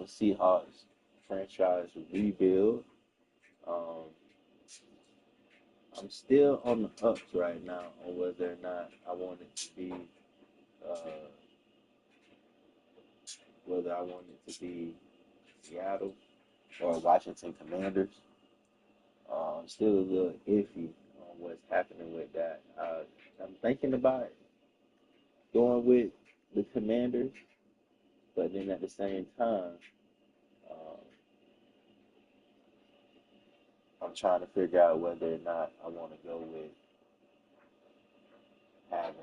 Seahawks franchise rebuild. Um, I'm still on the ups right now on whether or not I want it to be, uh, whether I want it to be Seattle or Washington Commanders. I'm still a little iffy on what's happening with that. I'm thinking about going with the Commanders, but then at the same time, um, I'm trying to figure out whether or not I want to go with having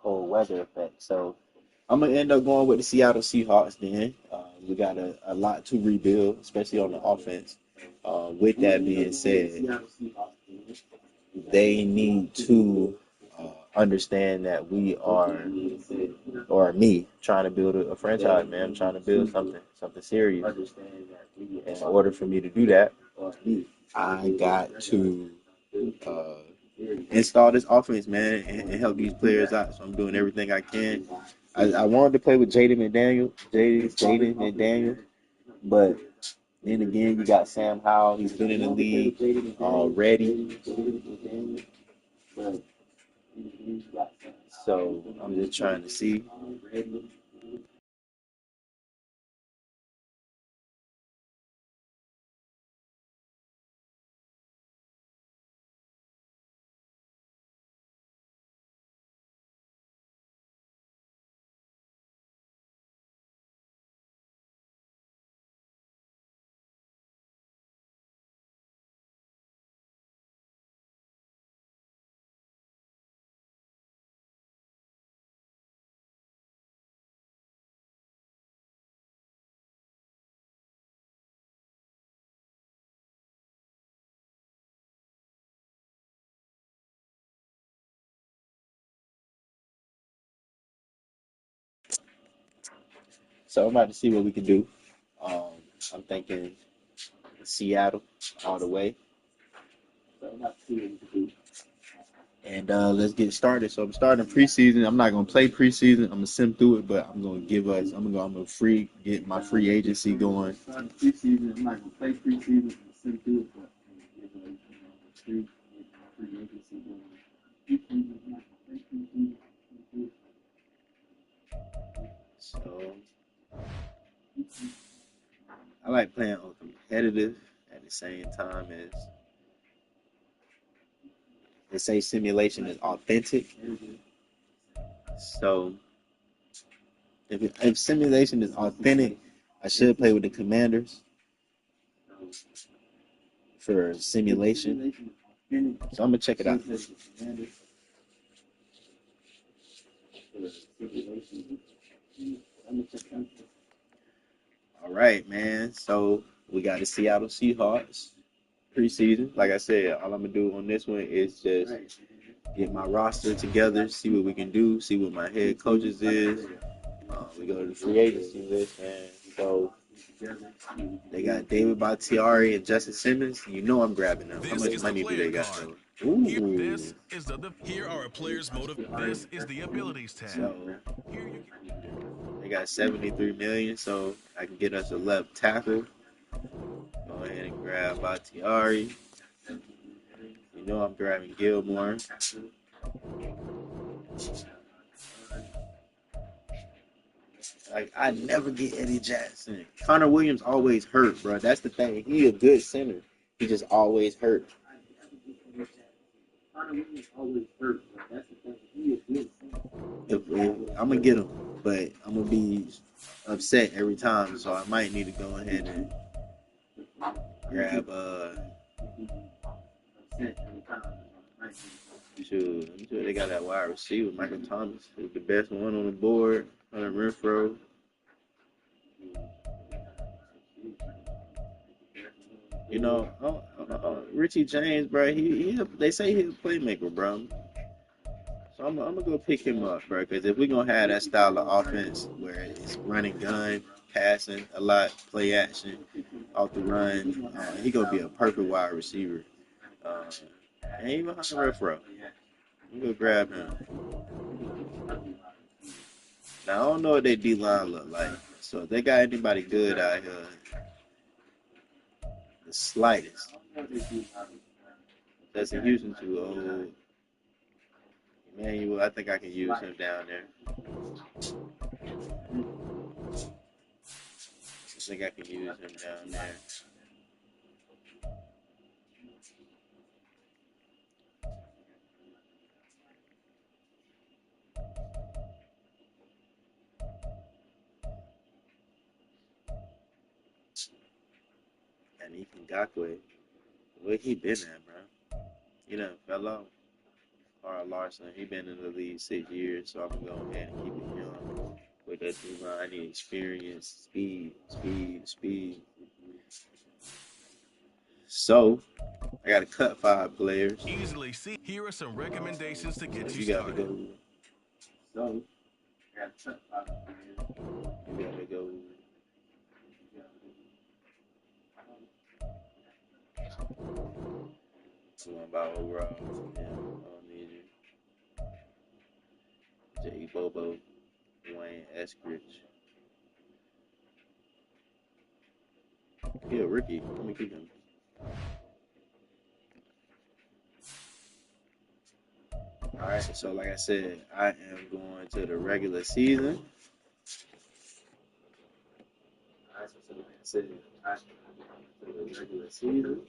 cold weather effect. So I'm gonna end up going with the Seattle Seahawks. Then we got a lot to rebuild, especially on the offense. With that being said, they need to understand that we are, or me, trying to build a franchise, man. I'm trying to build something serious. In order for me to do that, I got to uh, install this offense, man, and help these players out. So I'm doing everything I can. I wanted to play with Jaden McDaniel, but then again, you got Sam Howell. He's been in the league already. So I'm just trying to see. So I'm about to see what we can do. Um, I'm thinking Seattle all the way. So I'm about to see what we can do. And let's get started. So I'm starting preseason. I'm not gonna play preseason. I'm gonna sim through it, but I'm gonna give us. I'm gonna get my free agency going. Preseason. I'm not gonna play preseason. I'm gonna sim through it, but I'm gonna give us free agency going. So I like playing on competitive at the same time as they say simulation is authentic. So if simulation is authentic, I should play with the Commanders for simulation. So I'm gonna check it out. All right, man. So we got the Seattle Seahawks preseason. Like I said, all I'm gonna do on this one is just get my roster together, see what we can do, see what my head coaches is. We go to the free agency list, man. So they got David Bakhtiari and Justin Simmons. You know I'm grabbing them. How much money do they got though? Ooh. Here are a player's motive. This is the abilities tab. So they got 73 million, so I can get us a left tackle. Go ahead and grab Bakhtiari. You know I'm grabbing Gilmore. Like I never get Eddie Jackson. Connor Williams always hurt, bro. That's the thing. He a good center. He just always hurt. Connor Williams always hurt, bro. That's the thing. He a good center. If I'm gonna get him, but I'm gonna be upset every time. So I might need to go ahead and grab Shoot, I'm sure they got that wide receiver, Michael Thomas, who's the best one on the board. Hunter Renfro. You know, Richie James, bro. They say he's a playmaker, bro. So I'm gonna go pick him up, bro. Because if we're gonna have that style of offense where it's running gun, passing a lot, play action, off the run, he gonna be a perfect wide receiver. And even Hunter Renfro. I'm gonna grab him. Now I don't know what they D line look like. So if they got anybody good out here, the slightest. That's in Houston too. Oh, Emmanuel, I think I can use him down there. I think I can use him down there. And Ethan Gakwe, where he been at, bro? He done fell off. Carl Larson, he been in the league 6 years, so I'm gonna go ahead and keep it young. With that D line, I need experience, speed. So I gotta cut 5 players. Easily see. Here are some recommendations to So get you you gotta started. go. So I gotta cut 5 players. You gotta go. Going about overall. Yeah, I don't need you. J. Bobo, Wayne Eskridge. He a rookie. Let me keep him. All right. So like I said, I am going to the regular season. All right. So like I said, I am going to the regular season.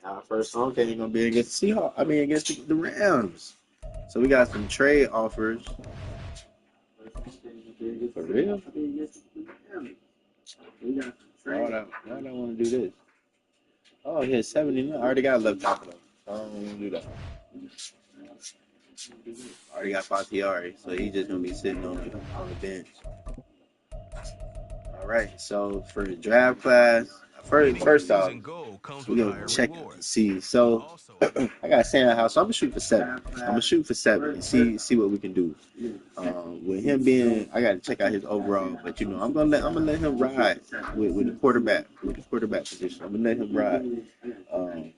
Our first home game gonna be against the Seahawks. I mean against the Rams. So we got some trade offers. For real? Why would I want to do this? Oh, he has 79. I already got a left tackle. I don't want to do that. I already got Bakhtiari, so he's just gonna be sitting on the bench. All right. So for the draft class, first off, Season goal comes we're with gonna higher check out and rewards. see. So Also, I got Sandhouse, so I'm gonna shoot for 7. I'm gonna shoot for 7 and see what we can do. With him being, I got to check out his overall, but I'm gonna let him ride with the quarterback position. I'm gonna let him ride. Um,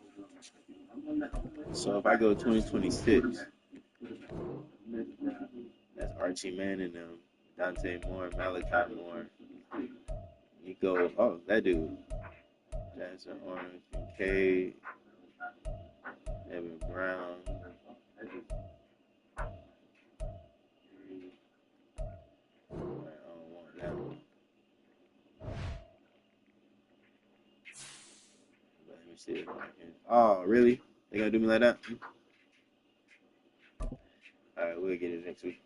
so if I go 2026, that's Archie Manning, Dante Moore, Malachi Moore. You go, oh that dude, Jackson Orange, Kincaid, Evan Brown. I don't want that one. Let me see if I can. Oh, really? They gonna do me like that? All right, we'll get it next week.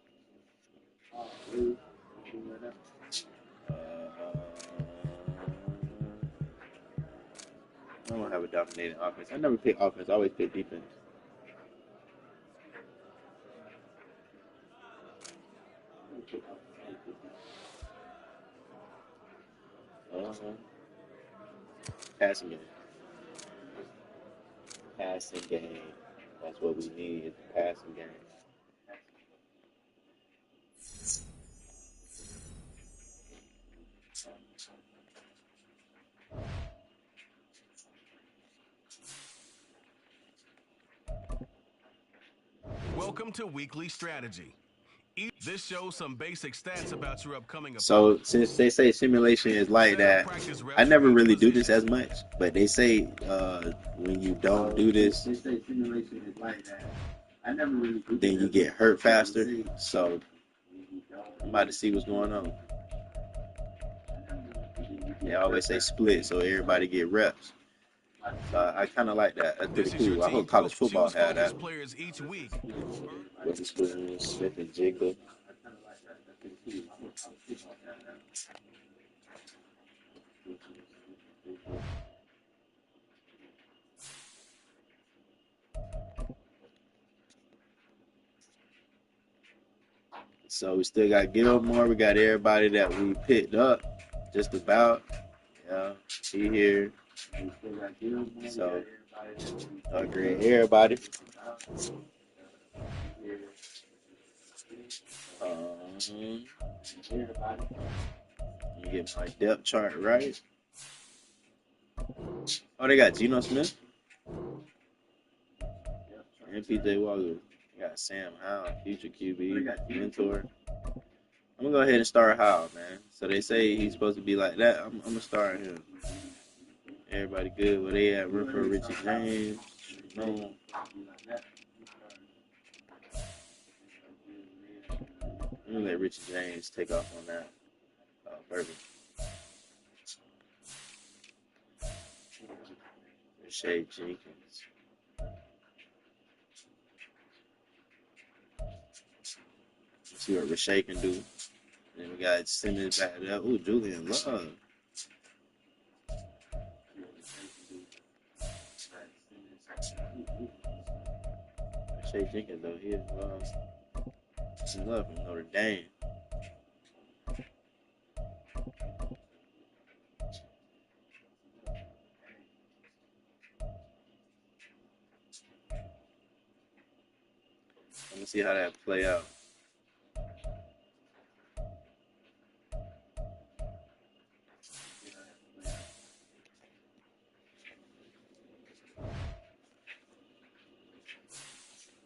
I don't have a dominating offense. I never pick offense. I always pick defense. Uh-huh. Passing game. Passing game. That's what we need is the passing game. welcome to Weekly Strategy. This shows some basic stats about your upcoming So opponent. since they say simulation is like Set up that, practice I reps for never each really do this position. as much. But they say when you don't do this, then you get hurt faster. So I'm about to see what's going on. They always say split, so everybody get reps. So I kind of like that. That's pretty This is your cool. I team hope college coach. football Choose had that. focus players each week. Witherspoon, Smith and Jigba. So we still got Gilmore. We got everybody that we picked up, just about. Yeah, he here. So, I agree with everybody. Let me get my depth chart right. Oh, they got Geno Smith and PJ Walker. They got Sam Howell, future QB, mentor. I'm gonna go ahead and start Howell, man. So they say he's supposed to be like that. I'm gonna start him. Everybody good? Where they at? Room for Richie James. No. I'm gonna let Richie James take off on that. Perfect. Rashay Jenkins. Let's see what Rashay can do. Then we got Simmons back there. Ooh, Julian Love. Rashay Jenkins though, he is love from Notre Dame. Let me see how that play out.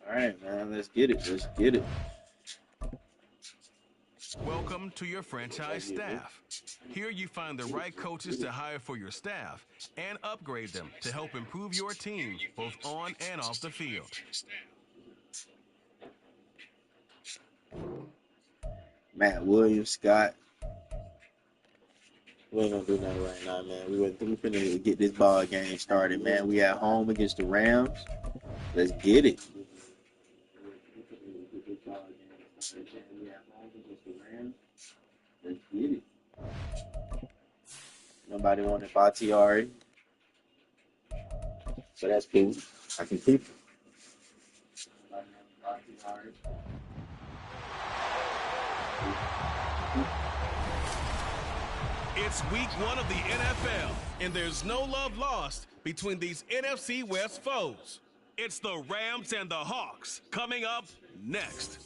All right, man, let's get it. Let's get it. Welcome to your franchise staff. Here you find the right coaches to hire for your staff and upgrade them to help improve your team both on and off the field. Matt Williams, Scott. We ain't gonna do nothing right now, man. We finna get this ball game started, man. We at home against the Rams. Let's get it. Let's get it. Nobody wanted Bakhtiari. So that's cool. I can keep it. It's week 1 of the NFL, and there's no love lost between these NFC West foes. It's the Rams and the Hawks coming up next.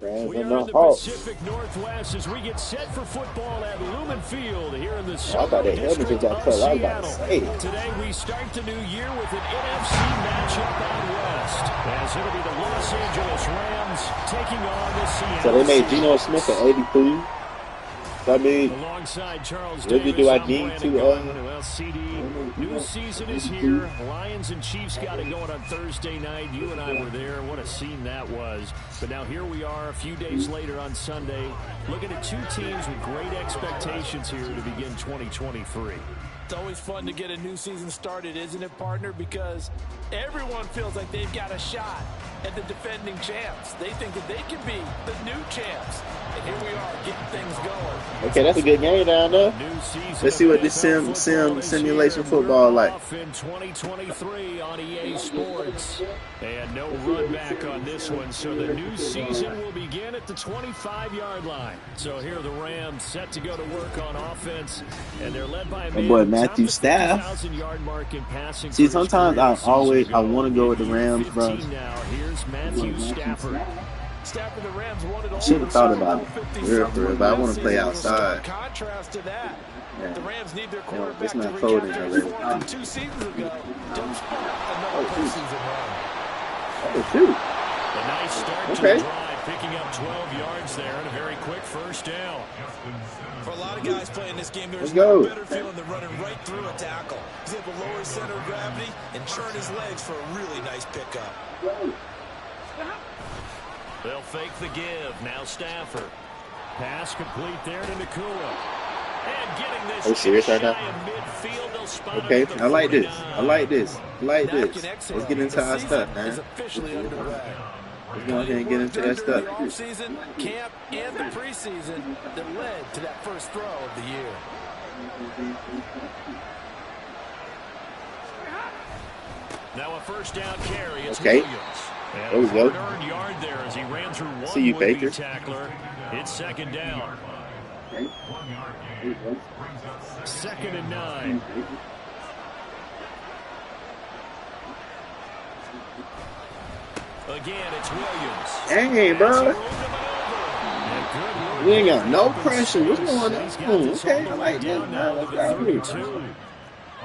We are in the Pacific Northwest as we get set for football at Lumen Field here in the Southern District of Seattle. Today we start the new year with an NFC matchup out west, as it'll be the Los Angeles Rams taking on the Seattle. So they made Geno Smith at 83. So I mean, alongside Charles really Davis, do I need to? well, CD, new season is here. Lions and Chiefs got it going on Thursday night. You and I were there. What a scene that was. But now here we are a few days later on Sunday, looking at two teams with great expectations here to begin 2023. It's always fun to get a new season started, isn't it, partner? Because everyone feels like they've got a shot at the defending champs. They think that they can be the new champs. And here we are getting things going. Okay, that's a good game down there. Let's see what this simulation football like. In 2023 on EA Sports. And no run back on this one. So the new season will begin at the 25-yard line. So here are the Rams set to go to work on offense. And they're led by a man boy Matthew Staff. See, sometimes I want to go with the Rams, bro. Here's Matthew Stafford. Stafford, the Rams wanted all should have thought about it. But I want to play outside. Contrast to that, the Rams need their quarterback it's not to cold recapture in his LA. form from 2 seasons ago. Don't start another postseason run. Oh, shoot. A nice start to the drive, picking up 12 yards there and a very quick first down. For a lot of guys playing this game, there's no better feeling than running right through a tackle. He's able to lower his center of gravity and churn his legs for a really nice pickup. They'll fake the give. Now Stafford. Pass complete there to Nakua. And getting this. Are you serious right now? Okay, I like this. I like this. I like this. Let's get into our stuff, man. Let's go ahead and get into that stuff. The offseason, camp, and the preseason that led to that first throw of the year. Now a first down carry. It's Williams. There we go. Hard-earned yard there as he ran through one See you, Baker. tackler. It's second down. 2nd and 9. Again, it's Williams. Dang, bro. We ain't got no pressure. What's going on? Okay, I like that.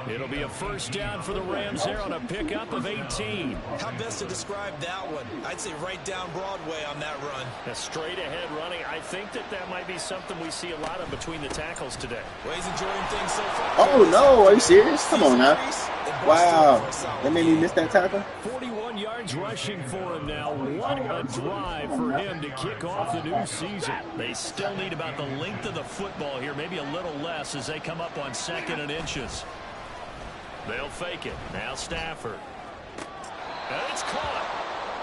It'll be a first down for the Rams there on a pickup of 18. How best to describe that one? I'd say right down Broadway on that run. A straight ahead running. I think that might be something we see a lot of between the tackles today. Well, he's enjoying things so far. Oh, no. Are you serious? Come on now. Wow. That made me miss that tackle. 41 yards rushing for him now. What a drive for him to kick off the new season. They still need about the length of the football here, maybe a little less as they come up on 2nd and inches. They'll fake it. Now Stafford. And it's caught.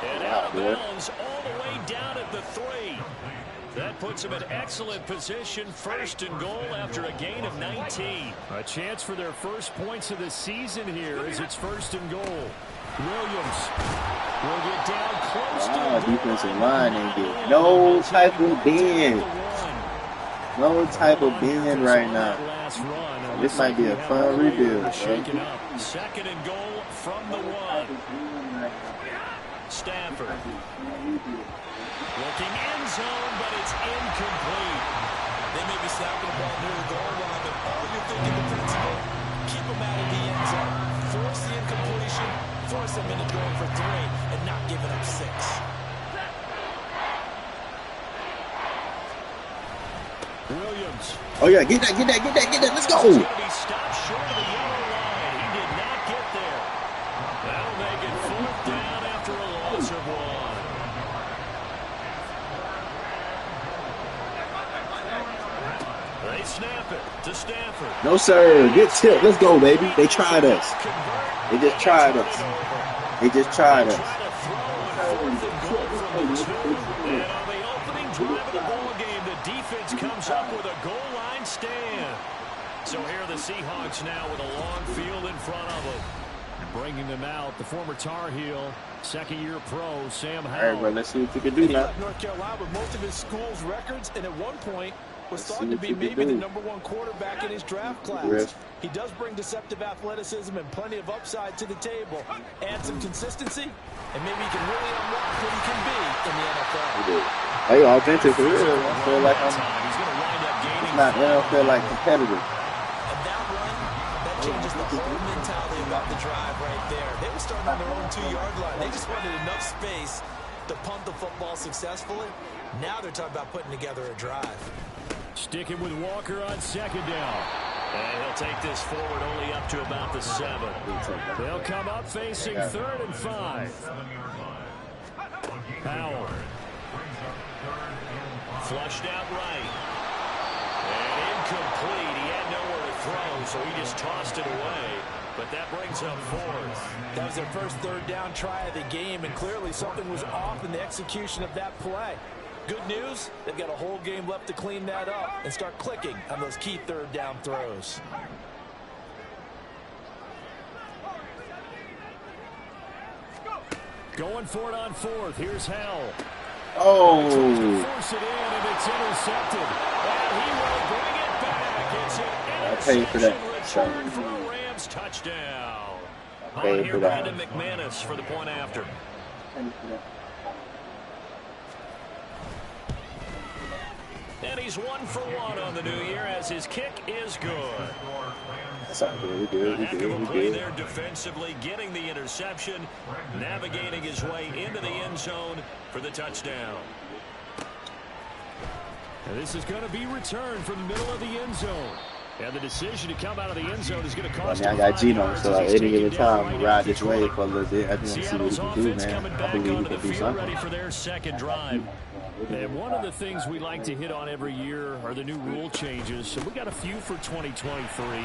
And out of bounds all the way down at the 3. That puts them in excellent position. 1st and goal after a gain of 19. A chance for their first points of the season here as it's 1st and goal. Williams will get down close to the defensive line and get no type of bend. No type of bend right now. This might be a fun rebuild. 2nd and goal from the 1. Stafford. Looking end zone, but it's incomplete. They may be snapping the ball near the goal line, but all you're thinking defensively, keep them out of the end zone. Force the incompletion, force them into going for 3, and not giving up 6. Williams. Oh, yeah, get that. Let's go. He's going to be stopped short of the yellow line. He did not get there. That'll make it 4th down after a loss of 1. They snap it to Stafford. No, sir. Get tipped. Let's go, baby. They tried us. They just tried us. And on the opening drive of the ball game, the defense comes up with a goal line stand. So here are the Seahawks now with a long field in front of them. Bringing them out, the former Tar Heel, 2nd-year pro, Sam Howell. All right, bro, let's see what we can do now. North Carolina with most of his school's records, and at one point was thought to be maybe the #1 quarterback in his draft class. He does bring deceptive athleticism and plenty of upside to the table. Add some consistency, and maybe he can really unlock what he can be in the NFL. Hey, authentic for real. I feel like He's going to wind up gaining. I don't feel like competitive. And that run, that changes the whole mentality about the drive right there. They were starting on their own 2-yard line. They just wanted enough space to punt the football successfully. Now they're talking about putting together a drive. Sticking with Walker on 2nd down. And he'll take this forward only up to about the 7. They'll come up facing 3rd and 5. Howell. Flushed out right. And incomplete. He had nowhere to throw, so he just tossed it away. But that brings up 4th. That was their first 3rd down try of the game, and clearly something was off in the execution of that play. Good news, they've got a whole game left to clean that up and start clicking on those key 3rd down throws. Going for it on 4th. Here's Howell. Oh. Force it in, and it's intercepted. And he will bring it back. It's an interception return for a Rams touchdown. On here, Brandon McManus for the point after. And he's 1 for 1 on the new year as his kick is good. That's not good. We good. There defensively, getting the interception, navigating his way into the end zone for the touchdown. And this is going to be returned from the middle of the end zone. And the decision to come out of the end zone is going to cost him. I got Geno, so at any given time, we ride this way for a little bit. I just want to see what he can do, man. I believe he can do something. Ready for their 2nd drive. And one of the things we like to hit on every year are the new rule changes. So we got a few for 2023. A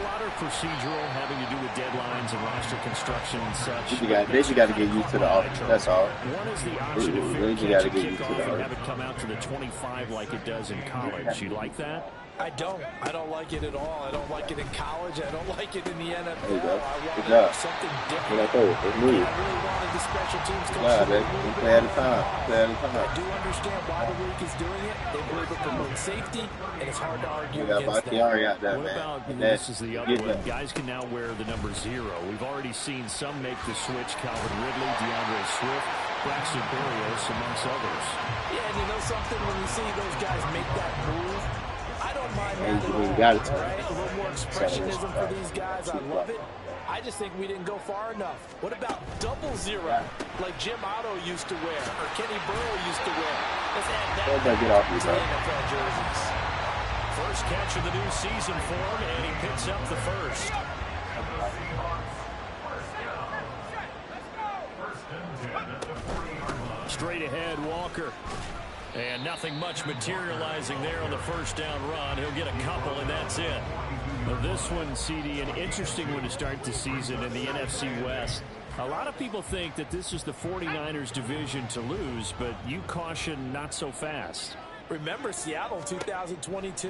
lot are procedural, having to do with deadlines and roster construction and such. They just got to get used to the offense. That's all. One is the option to got to get used to the and have it come out to the 25 like it does in college. You like that? I don't like it at all. I don't like it in college. I don't like it in the NFL. There you go. I Good wanted job. something What I different. told you. Let's And move. I really wanted the special teams coach Yeah, to baby. move We it play at a more time. involved. Play at a I time. do understand why the league is doing it. They believe it promotes safety, and it's hard to argue We got against that. Bakhtiari out there, What man. about, And this is the other get one, that. guys can now wear the number 0. We've already seen some make the switch, Calvin Ridley, DeAndre Swift, Braxton Berrios, amongst others. Yeah, and you know something? When you see those guys make that move, I don't mind Hey, that at we all. got it. All right? A little more expressionism for these guys. I love it. I just think we didn't go far enough. What about double 0, like Jim Otto used to wear or Kenny Burrow used to wear? Let's add that Get off me, to bro. the NFL jerseys. First catch of the new season for him, and he picks up the first. Straight ahead, Walker. And nothing much materializing there on the first down run. He'll get a couple, and that's it. Now this one, CD, an interesting one to start the season in the NFC West. A lot of people think that this is the 49ers division to lose, but you caution not so fast. Remember Seattle 2022?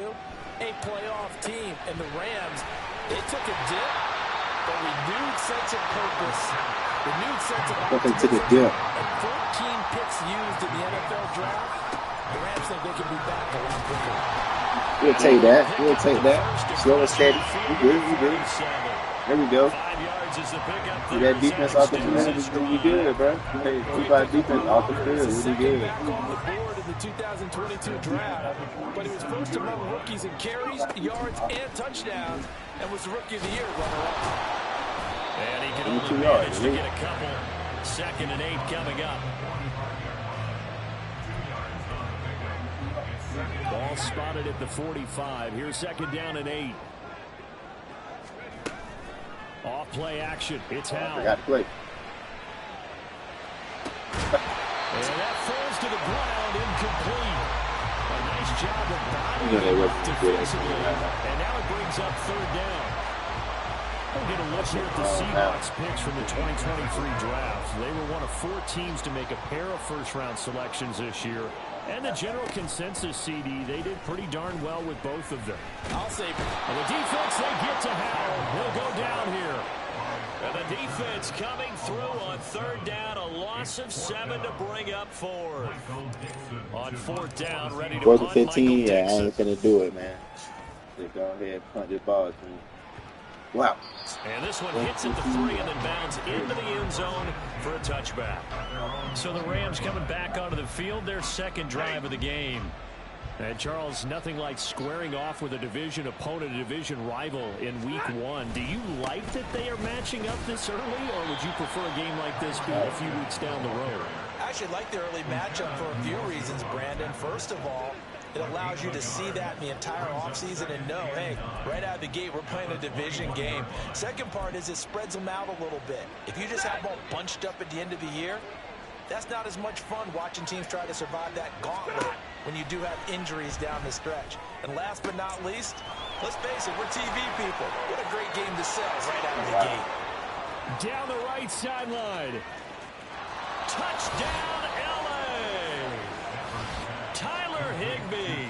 A playoff team, and the Rams, they took a dip, but renewed sense of purpose, renewed sense of Welcome to the optimism, dip. and 14 picks used in the NFL draft. The Rams think they can be back a lot quicker. We'll take that. We'll take that. Slow and steady. We good. We good. There we go. 5 yards is the pickup. See that defense off the field? We good, bro. Hey, keep our defense off the field. We good. Back on the board in the 2022 draft, but he was first among rookies in carries, yards, and touchdowns, and was the Rookie of the Year runner-up. And he can 22 only yards, manage to right? get a couple. 2nd and 8 coming up. Ball spotted at the 45. Here's 2nd down and 8. Off play action. It's Howell. I got to play. And that falls to the ground, incomplete. A nice job of bodying Yeah, they him wasn't good. defensively. And now it brings up 3rd down. We'll get a look here at the Seahawks picks from the 2023 draft. They were one of 4 teams to make a pair of first-round selections this year. And the general consensus, CD, they did pretty darn well with both of them. I'll say And the defense, they get to Howell. He'll go down here. And the defense coming through on 3rd down. A loss of 7 to bring up 4th. On 4th down, ready to 4th punt, and 15. Michael Yeah, I Dixon. ain't finna do it, man. They go ahead and punt this ball to me. Wow. And this one hits at the 3 and then bounds into the end zone for a touchback. So the Rams coming back onto the field, their 2nd drive of the game. And Charles, nothing like squaring off with a division opponent, a division rival in week 1. Do you like that they are matching up this early, or would you prefer a game like this being a few weeks down the road? I actually like the early matchup for a few reasons, Brandon. First of all, it allows you to see that in the entire offseason and know, hey, right out of the gate, we're playing a division game. Second part is it spreads them out a little bit. If you just have them all bunched up at the end of the year, that's not as much fun watching teams try to survive that gauntlet when you do have injuries down the stretch. And last but not least, let's face it, we're TV people. What a great game to sell right out of the gate. Down the right sideline. Touchdown, L.A. Tyler Higbee,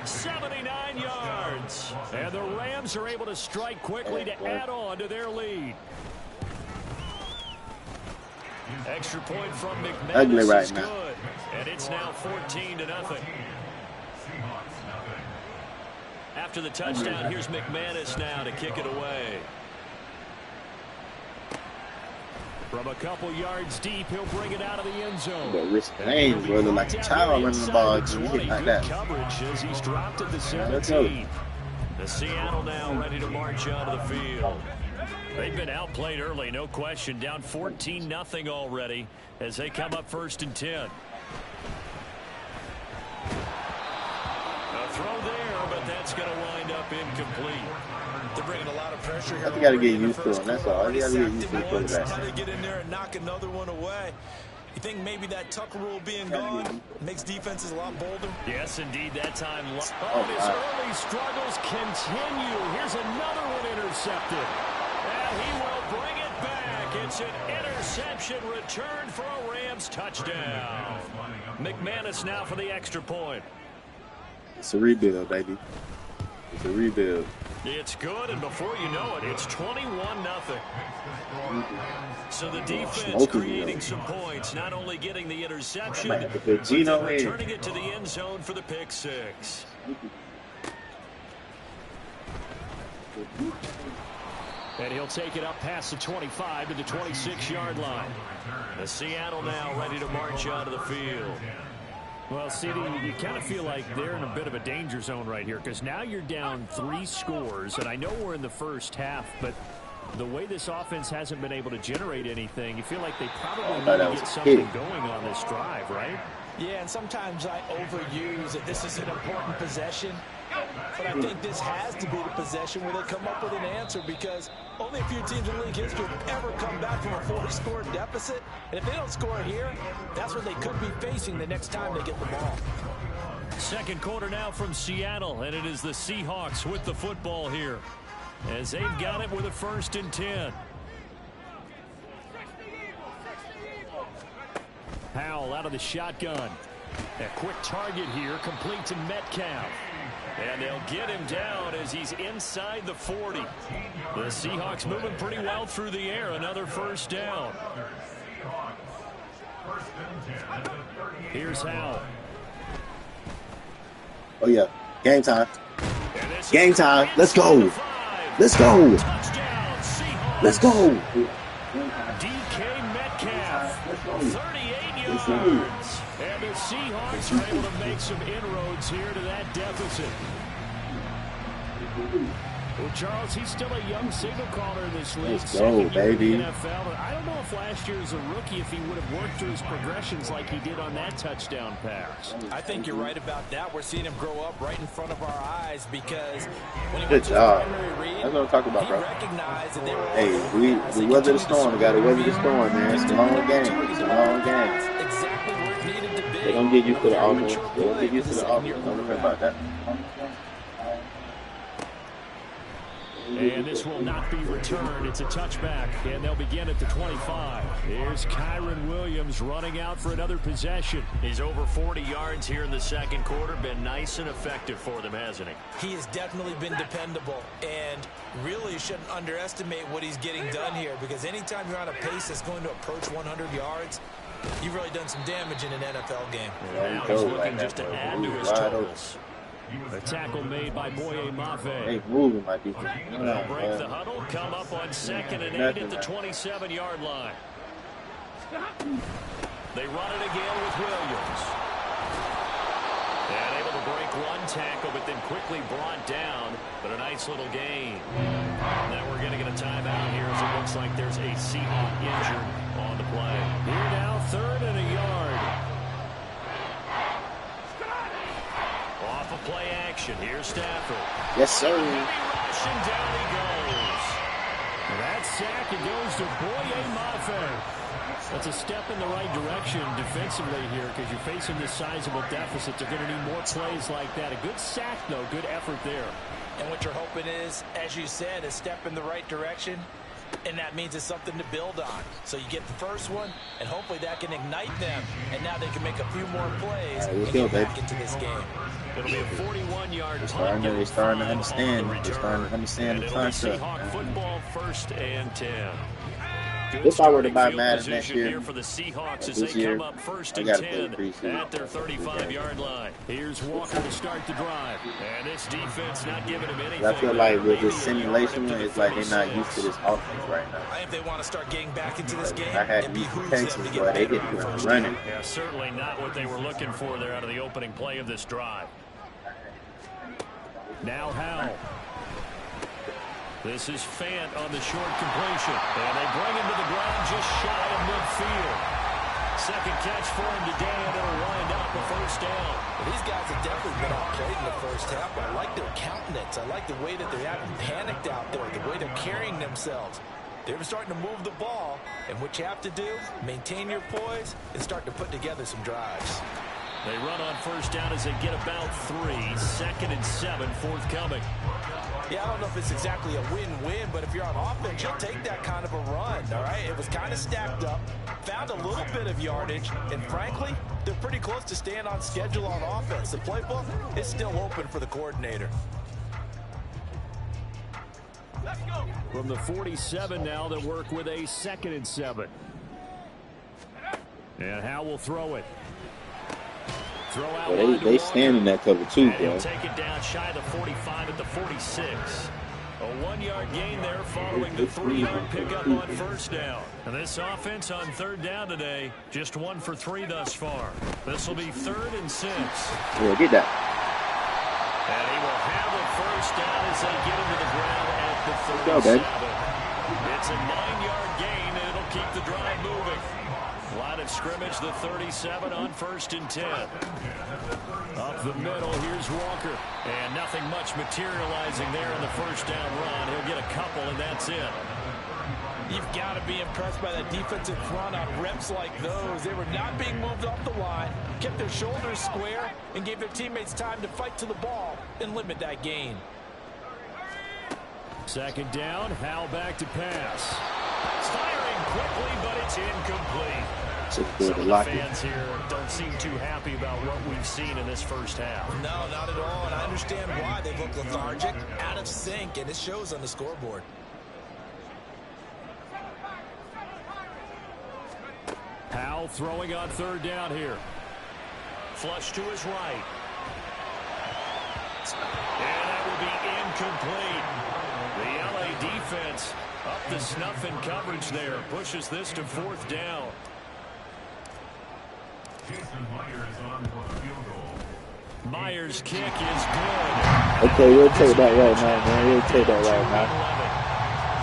79 yards. And the Rams are able to strike quickly to add on to their lead. Extra point from McManus Ugly right is now. good. And it's now 14-0. After the touchdown, here's McManus now to kick it away. From a couple yards deep, he'll bring it out of the end zone. The wrist pain, brother, like a child running the ball. You hit like Good that. coverage as he's dropped at the let's go. 17. The Seattle now ready to march onto the field. They've been outplayed early, no question. Down 14-0 already as they come up 1st and 10. A throw there, but that's going to wind up incomplete. They're bringing a lot of pressure here. You gotta get used to him. That's all. You gotta get used to the Now quarterback. they get in there and knock another one away. You think maybe that Tucker rule being gone makes defenses a lot bolder? Yes, indeed, that time. Oh, His wow. early struggles continue. Here's another one intercepted. And he will bring it back. It's an interception return for a Rams touchdown. McManus now for the extra point. It's a rebuild, baby. It's a rebuild. It's good, and before you know it, it's 21-0. So the defense creating some points, not only getting the interception, but returning it to the end zone for the pick six. And he'll take it up past the 25 to the 26-yard line. The Seattle now ready to march out of the field. Well, CD, you kind of feel like they're in a bit of a danger zone right here because now you're down 3 scores, and I know we're in the first half, but the way this offense hasn't been able to generate anything, you feel like they probably need to get something going on this drive, right? Yeah, and sometimes I overuse that this is an important possession. But I think this has to be the possession where they come up with an answer because only a few teams in league history have ever come back from a 4-score deficit. And if they don't score here, that's what they could be facing the next time they get the ball. Second quarter now from Seattle, and it is the Seahawks with the football here as they've got it with a 1st and 10. Powell out of the shotgun. A quick target here, complete to Metcalf. And they'll get him down as he's inside the 40. The Seahawks moving pretty well through the air. Another 1st down. Here's Howell. Oh, yeah. Game time. Game time. Let's go. Let's go. Let's go. DK Metcalf. 38 yards. And the Seahawks are able to make some inroads here to that deficit. Well, Charles, he's still a young signal caller in this league. Let's go, baby. NFL. I don't know if last year as a rookie, if he would have worked through his progressions like he did on that touchdown pass. I think you're right about that. We're seeing him grow up right in front of our eyes because when he Good went job. to the primary read, That's what I'm talking about, he bro. recognized that they were Hey, we weathered the storm. We got to weather the storm, man. It's a long game. It's a long game. exactly where it needed to be. They're going to get used to the offense. They're going to get used to the offense. Don't worry about that. And this will not be returned. It's a touchback, and they'll begin at the 25. Here's Kyron Williams running out for another possession. He's over 40 yards here in the second quarter. Been nice and effective for them, hasn't he? He has definitely been dependable, and really shouldn't underestimate what he's getting done here because anytime you're on a pace that's going to approach 100 yards, you've really done some damage in an NFL game. Now he's looking just to add to his totals. A tackle made by Boye Mafe. Hey, moving my defense. They'll break the huddle, come up on 2nd and 8 at the 27-yard line. They run it again with Williams. And able to break one tackle, but then quickly brought down. But a nice little gain. Now we're going to get a timeout here as it looks like there's a Seahawk injured on the play. Here now, 3rd and a yard. Off of play action. Here's Stafford. Yes, sir. Rushing down he goes. And that sack, it goes to Boye Mafe. That's a step in the right direction defensively here because you're facing this sizable deficit. They're going to need more plays like that. A good sack, though. Good effort there. And what you're hoping is, as you said, a step in the right direction. And that means it's something to build on. So you get the first one, and hopefully that can ignite them. And now they can make a few more plays and get back into this game. It'll be a 41-yard punt. They're starting to understand. They're starting to understand the concept. Seahawk football 1st and 10. If I were to buy Madden next year, for the Seahawks as this they year, come up 1st I and got to 10 play preseason. at their 35-yard line. Here's Walker to start the drive. And this defense not giving him anything. I feel like with this simulation, it's like they're not used to this offense right now. If they want to start getting back into this game, I had these Texans, but they didn't running. Yeah, certainly not what they were looking for there out of the opening play of this drive. Now Howell. This is Fant on the short completion. And they bring him to the ground just shy of midfield. Second catch for him today, and it'll wind up a 1st down. Well, these guys have definitely been outplayed in the first half, but I like their countenance. I like the way that they haven't panicked out there, the way they're carrying themselves. They're starting to move the ball, and what you have to do, maintain your poise and start to put together some drives. They run on 1st down as they get about 3. 2nd and 7 forthcoming. Yeah, I don't know if it's exactly a win-win, but if you're on offense, you'll take that kind of a run, all right? It was kind of stacked up, found a little bit of yardage, and frankly, they're pretty close to staying on schedule on offense. The playbook is still open for the coordinator. From the 47 now, they'll work with a 2nd and 7. And Howe will throw it. Throw out Well, they stand in that cover too, bro. He'll take it down shy of the 45 at the 46. A 1-yard gain there following the 3-yard pickup on 1st down. And this offense on 3rd down today, just 1 for 3 thus far. This will be 3rd and 6. Yeah, get that. And he will have a 1st down as they get into the ground at the 37. Go, baby. It's a 9-yard gain, and it'll keep the drive moving. Line of scrimmage, the 37 on 1st and 10. Up the middle, here's Walker. And nothing much materializing there in the 1st down run. He'll get a couple, and that's it. You've got to be impressed by that defensive front on reps like those. They were not being moved off the line, kept their shoulders square, and gave their teammates time to fight to the ball and limit that gain. 2nd down, Howe back to pass. Firing quickly, but it's incomplete. Some of the fans here don't seem too happy about what we've seen in this 1st half. No, not at all, and I understand why. They look lethargic, out of sync, and it shows on the scoreboard. Howe throwing on 3rd down here. Flush to his right. And that will be incomplete. The LA defense up the snuff in coverage there. Pushes this to 4th down. Myers' kick is good. Okay, we'll take that right now, man. We'll take that right now.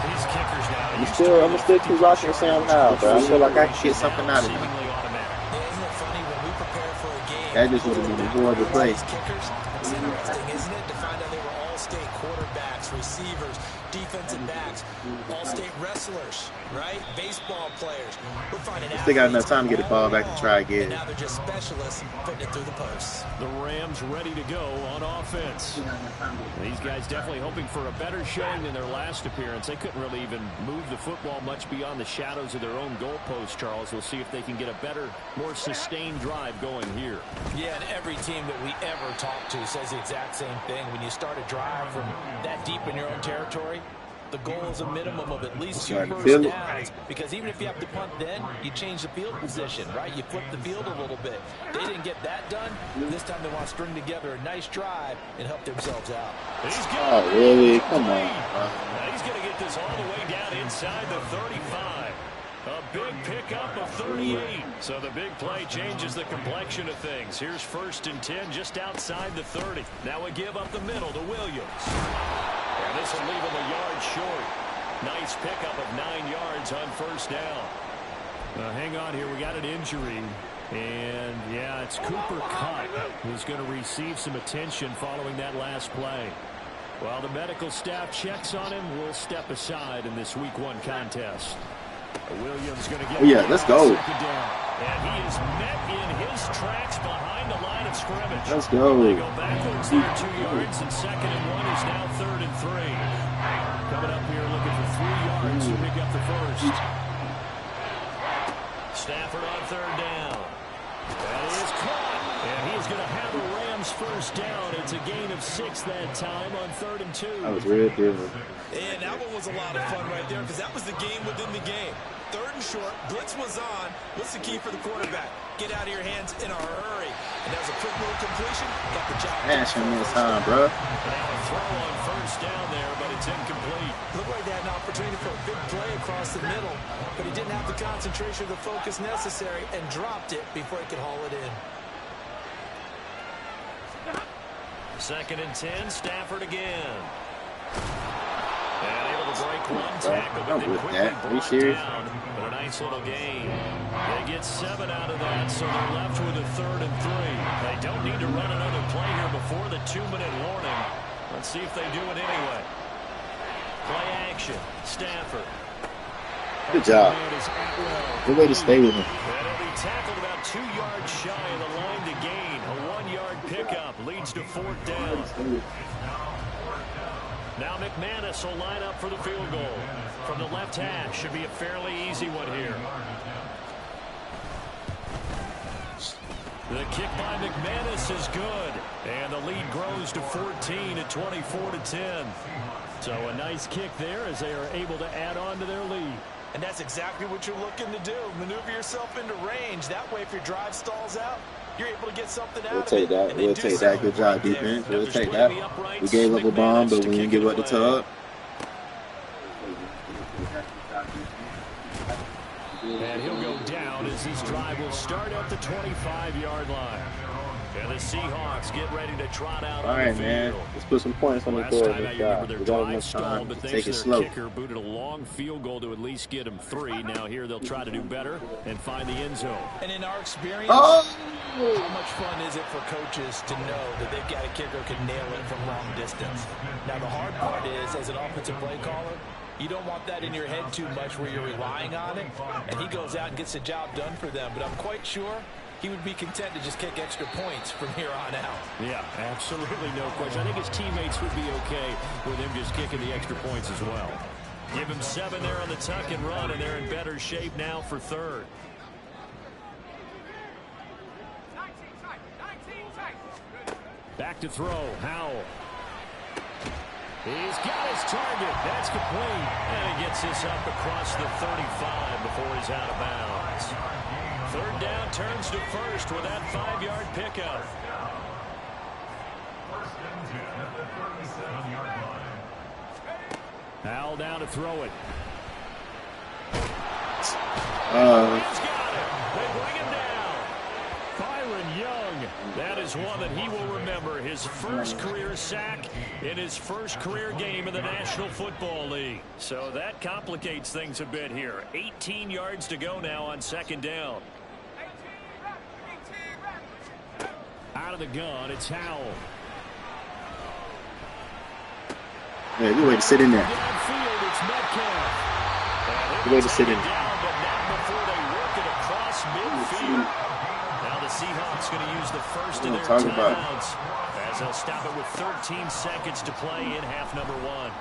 These kickers now. I'm gonna still keep rocking Sam Howell, bro. I feel like I can get something out of him. Isn't it funny when we prepare for a game? That just would have been a horrible play. Kickers, it's interesting, isn't it, to find out they were all-state quarterbacks, receivers, defensive backs, all-state wrestlers, right? Baseball players. We're finding out. Still got enough time to get the ball back and try again. Now they're just specialists putting it through the posts. The Rams ready to go on offense. These guys definitely hoping for a better showing than their last appearance. They couldn't really even move the football much beyond the shadows of their own goalpost, Charles. We'll see if they can get a better, more sustained drive going here. Yeah, and every team that we ever talk to says the exact same thing. When you start a drive from that deep in your own territory, the goal is a minimum of at least 2 first downs, because even if you have to punt then, you change the field position, right? You flip the field a little bit. They didn't get that done. This time they want to string together a nice drive and help themselves out. Oh, really? Come on. He's going to get this all the way down inside the 35. A big pickup of 38. So the big play changes the complexion of things. Here's 1st and 10 just outside the 30. Now a give up the middle to Williams. And this will leave him a yard short. Nice pickup of 9 yards on 1st down. Hang on here. We got an injury. And, yeah, it's Cooper Kupp who's going to receive some attention following that last play. While the medical staff checks on him, we'll step aside in this Week 1 contest. Williams going to get let's go. And he is met in his tracks behind the line of scrimmage. Let's go. They go backwards there 2 yards, and 2nd and 1 is now 3rd and 3. Coming up here looking for 3 yards to pick up the 1st. Stafford on 3rd down. That is caught. And he's going to have a Rams 1st down. It's a gain of 6 that time on 3rd and 2. That was real different. And that one was a lot of fun right there, because that was the game within the game. 3rd and short, blitz was on. What's the key for the quarterback? Get out of your hands in a hurry. And that was a quick little completion. Got the job. Ashing this time, bro. Now a throw on 1st down there, but it's incomplete. Looked like they had an opportunity for a big play across the middle, but he didn't have the concentration or the focus necessary and dropped it before he could haul it in. 2nd and 10, Stafford again. And able to break one tackle, but then quickly brought down. But a nice little gain. They get 7 out of that, so they're left with a 3rd and 3. They don't need to run another play here before the 2-minute warning. Let's see if they do it anyway. Play action, Stafford. Good job. Good way to stay with him. And he'll be tackled about 2 yards shy of the line to gain. A 1-yard pickup leads to 4th down. Now McManus will line up for the field goal. From the left hash, should be a fairly easy one here. The kick by McManus is good. And the lead grows to 14 at 24-10. So a nice kick there as they are able to add on to their lead. And that's exactly what you're looking to do. Maneuver yourself into range. That way, if your drive stalls out, you're able to get something out We'll of take it. that. We'll take that. Good job, defense. We'll take that. We gave up a bomb, but we didn't give up the tub. And he'll go down as this drive will start at the 25-yard line. And the Seahawks get ready to trot out on the field. All right, man. Let's put some points on the board. Last time their drive stalled, but take thanks it to slow. their kicker booted a long field goal to at least get him 3. Now here they'll try to do better and find the end zone. And in our experience, how much fun is it for coaches to know that they've got a kicker who can nail it from long distance? Now the hard part is, as an offensive play caller, you don't want that in your head too much where you're relying on it, and he goes out and gets the job done for them. But I'm quite sure he would be content to just kick extra points from here on out. Yeah, absolutely no question. I think his teammates would be okay with him just kicking the extra points as well. Give him 7 there on the tuck and run, and they're in better shape now for third. Back to throw, Howell. He's got his target. That's complete. And he gets this up across the 35 before he's out of bounds. Third down turns to first with that 5-yard pickup. Howell down to throw it. He's got it. They bring him down. Byron Young. That is one that he will remember. His first career sack in his first career game in the National Football League. So that complicates things a bit here. 18 yards to go now on second down. Out of the gun, it's Howell. Yeah, good way to sit in there. Downfield, it's Metcalf. Good way to sit in. Down, but not before they work it across midfield. Now the Seahawks going to use the first of their timeouts as they'll stop it with 13 seconds to play in half number 1.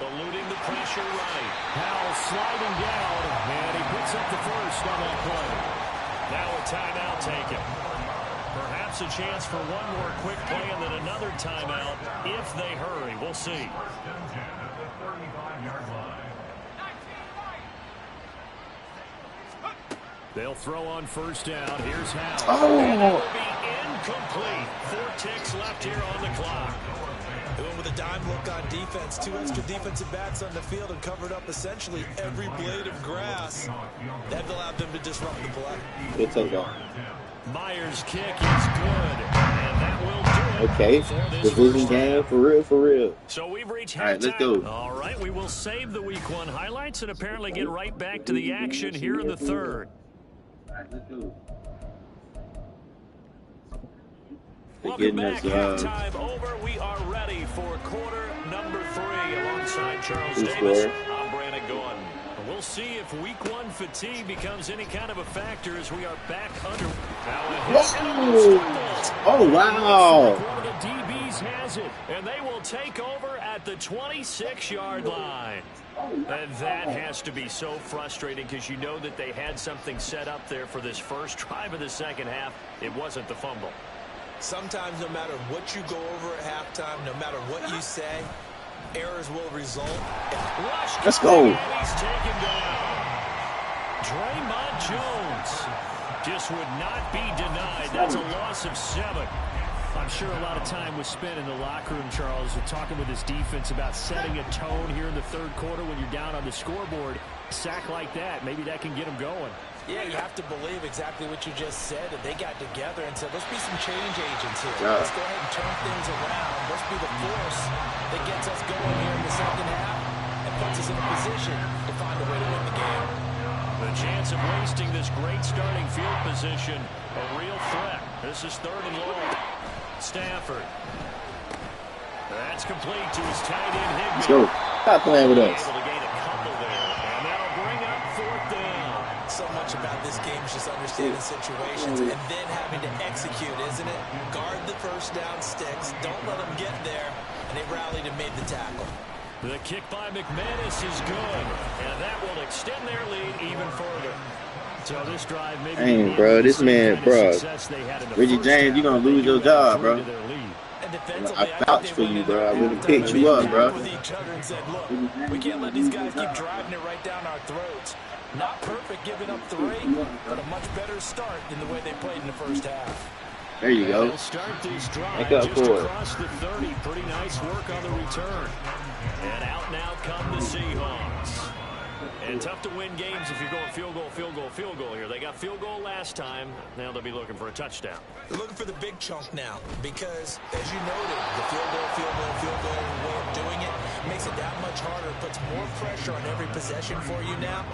Eluding the pressure right. Howell sliding down, and he picks up the first on that play. Now a timeout taken. Perhaps a chance for one more quick play and then another timeout if they hurry. We'll see. They'll throw on first down. Here's Howell. And it will be incomplete. 4 ticks left here on the clock. Doing with a dime look on defense. 2 extra defensive backs on the field and covered up essentially every blade of grass. That allowed them to disrupt the play. Good takeoff. Myers' kick is good, and that will do it. Okay, division game for real, for real. So we've reached halftime. All right, let's go. All right, we will save the Week 1 highlights and apparently get right back to the action here in the third. All right, let's go. Welcome back. Halftime over. We are ready for quarter number 3 alongside Charles Davis. I'm Brandon Gordon. We'll see if Week 1 fatigue becomes any kind of a factor as we are back under. Oh, wow. One of the DBs has it, and they will take over at the 26-yard line. And that has to be so frustrating because you know that they had something set up there for this first drive of the second half. It wasn't the fumble. Sometimes no matter what you go over at halftime, no matter what you say, errors will result. Let's go. He's taken down. Draymond Jones just would not be denied. That's a loss of 7. I'm sure a lot of time was spent in the locker room, Charles, talking with his defense about setting a tone here in the third quarter when you're down on the scoreboard. Sack like that, maybe that can get them going. Yeah, you have to believe exactly what you just said. And they got together and said, let's be some change agents here. Yeah. Let's go ahead and turn things around. Let's be the force that gets us going here in the second half and puts us in a position to find a way to win the game. The chance of wasting this great starting field position, a real threat. This is 3rd and long. Stafford. That's complete to his tight end, Higbee. Let's go. Stop playing with us. Able to gain a couple there, and that'll bring up 4th down. So much about this game is just understanding situations and then having to execute, isn't it? Guard the first down sticks. Don't let them get there. And they rallied and made the tackle. The kick by McManus is good, and that will extend their lead even further. So this drive maybe Dang, bro, this man, bro. Reggie James, you're going to lose your job, bro. I vouch for you, bro. I really picked you up, bro. We can't let these guys keep driving it right down our throats. Not perfect giving up 3, but a much better start than the way they played in the first half. There you go. Make up for it. Across the 30. Pretty nice work on the return. And out now come the Seahawks. And tough to win games if you're going field goal here. They got field goal last time. Now they'll be looking for a touchdown. They're looking for the big chunk now because, as you noted, the field goal way of doing it makes it that much harder. It puts more pressure on every possession for you now.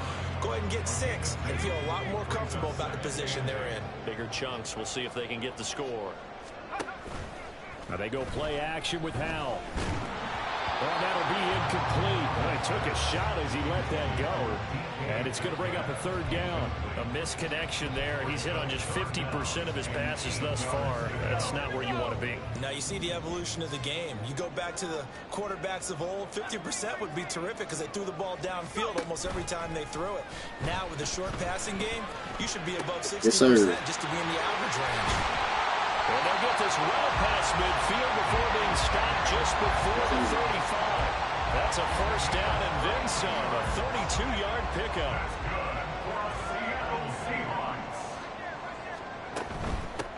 Go ahead and get 6 and feel a lot more comfortable about the position they're in. Bigger chunks. We'll see if they can get the score. Now they go play action with Howell. Well, that'll be incomplete. Well, he took a shot as he let that go. And it's going to bring up a 3rd down. A misconnection there. He's hit on just 50% of his passes thus far. That's not where you want to be. Now you see the evolution of the game. You go back to the quarterbacks of old, 50% would be terrific because they threw the ball downfield almost every time they threw it. Now with the short passing game, you should be above 60% just to be in the average range. And they'll get this well past midfield before being stopped just before the 35. That's a 1st down and then some. A 32-yard pickup.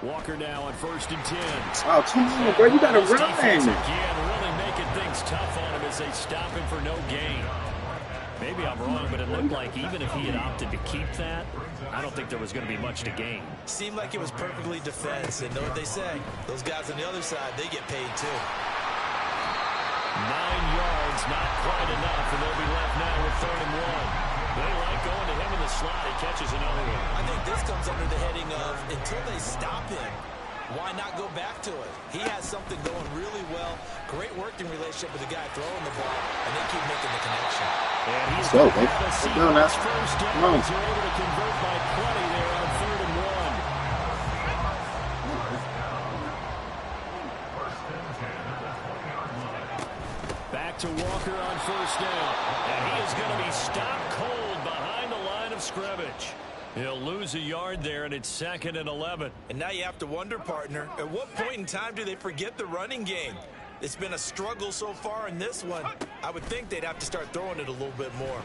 Walker now on 1st and 10. Oh, come on, bro. You got to run. Again, really making things tough on him as they stop him for no gain. Maybe I'm wrong, but it looked like even if he had opted to keep that, I don't think there was going to be much to gain. Seemed like it was perfectly defense, and know what they say. Those guys on the other side, they get paid too. 9 yards, not quite enough, and they'll be left now with 3rd and 1. They like going to him in the slot. He catches another one. I think this comes under the heading of until they stop him, why not go back to it? He has something going really well. Great working relationship with the guy throwing the ball, and they keep making the connection. And he's go, baby. Let's go now. Come on. They're able to convert by plenty there on 3rd and 1. Back to Walker on 1st down. And he is going to be stopped cold behind the line of scrimmage. He'll lose a yard there, and it's 2nd and 11. And now you have to wonder, partner, at what point in time do they forget the running game? It's been a struggle so far in this one. I would think they'd have to start throwing it a little bit more.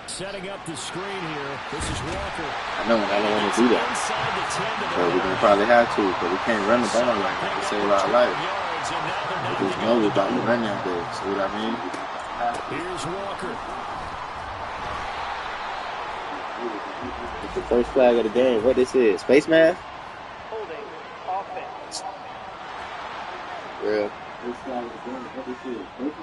Setting up the screen here. This is Walker. I know, I don't want to do that. So we're going to probably have to, but we can't run the ball like that to save our life. We just know we're about to run that big. See what I mean? Here's Walker. It's the first flag of the game. What this is? Space math? Holding offense. Real.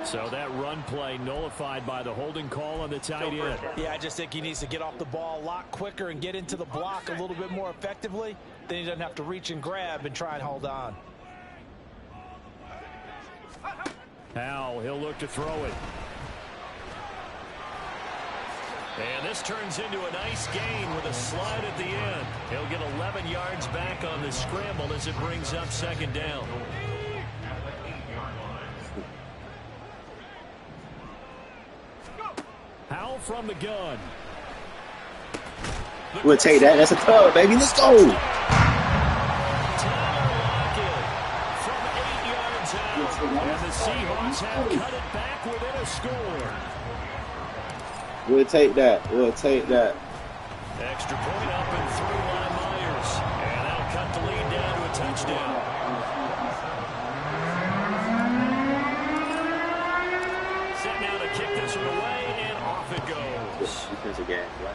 So that run play nullified by the holding call on the tight end. Yeah, I just think he needs to get off the ball a lot quicker and get into the block a little bit more effectively. Then he doesn't have to reach and grab and try and hold on. Howell, he'll look to throw it. And this turns into a nice gain with a slide at the end. He'll get 11 yards back on the scramble as it brings up 2nd down. Howell from the gun. We'll take that. That's a tug, baby. Let's go. From 8 yards out. And the Seahawks have cut it back within a score. We'll take that. We'll take that. Extra point up and through by Myers. And that'll cut the lead down to a touchdown. Set now to kick this one away, and off it goes. Defensive game, right?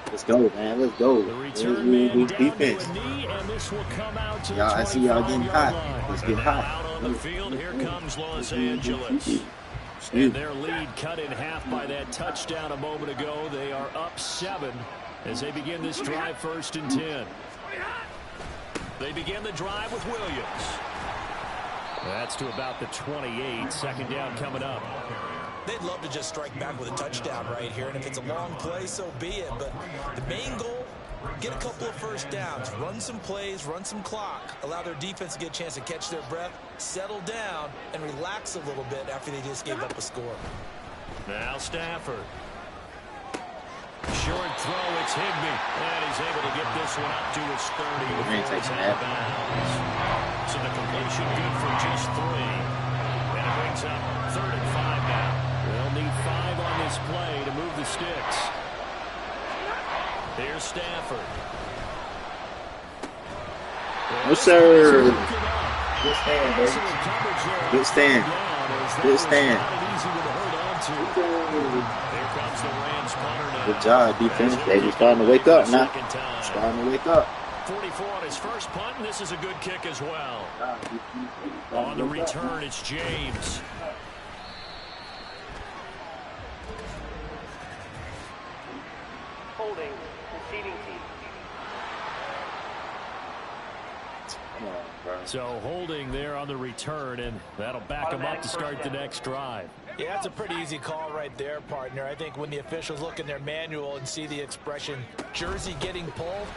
Let's go, man. Let's go. The return man down defense. to a knee, and this will come out to Y'all, I see y'all getting hot. Let's get hot. Out on the field, here comes Los Angeles. And their lead cut in half by that touchdown a moment ago. They are up 7 as they begin this drive 1st and 10. They begin the drive with Williams. That's to about the 28. 2nd down coming up. They'd love to just strike back with a touchdown right here, and if it's a long play, so be it. But the main goal, get a couple of 1st downs, run some plays, run some clock, allow their defense to get a chance to catch their breath, settle down, and relax a little bit after they just gave up a score. Now Stafford. Short throw, it's Higbee. And he's able to get this one up to his 30 before it's out of bounds. So the completion good for just 3. And it brings up 3rd and 5 now. They'll need 5 on this play to move the sticks. Here's Stafford. No, sir. Good stand, baby. Good stand. Good stand. Here comes the Rams punter now. Good job, defense. They're starting to wake up now. Starting to wake up. 44 on his first punt, and this is a good kick as well. On the return, it's James. Holding, receiving team. Come on, bro. So holding there on the return, and that'll back him up to start the next drive. Yeah, that's a pretty easy call right there, partner. I think when the officials look in their manual and see the expression jersey getting pulled,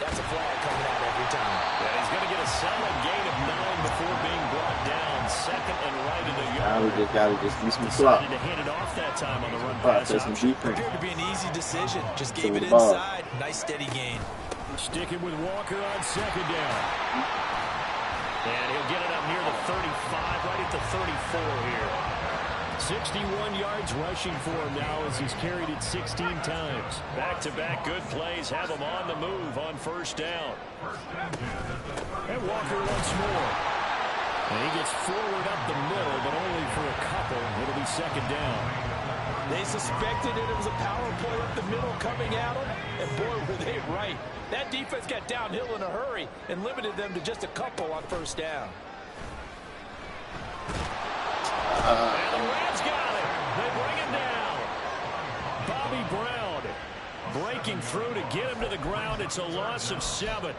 that's a flag coming out every time. Yeah, he's going to get a solid gain of 9 before being brought down. 2nd and right in the yard. Now we just got to do some Decided clock. to hand it off that time on the run pass Some option. defense. Appeared to be an easy decision. Just gave it the ball. inside. Nice steady gain. Sticking with Walker on 2nd down. And he'll get it up near the 35, right at the 34 here. 61 yards rushing for him now as he's carried it 16 times. Back-to-back good plays have him on the move on 1st down. And Walker once more. And he gets forward up the middle, but only for a couple. It'll be 2nd down. They suspected it was a power play up the middle coming at them, and boy, were they right. That defense got downhill in a hurry and limited them to just a couple on 1st down. And the Rams got it. They bring it down. Bobby Brown breaking through to get him to the ground. It's a loss of 7.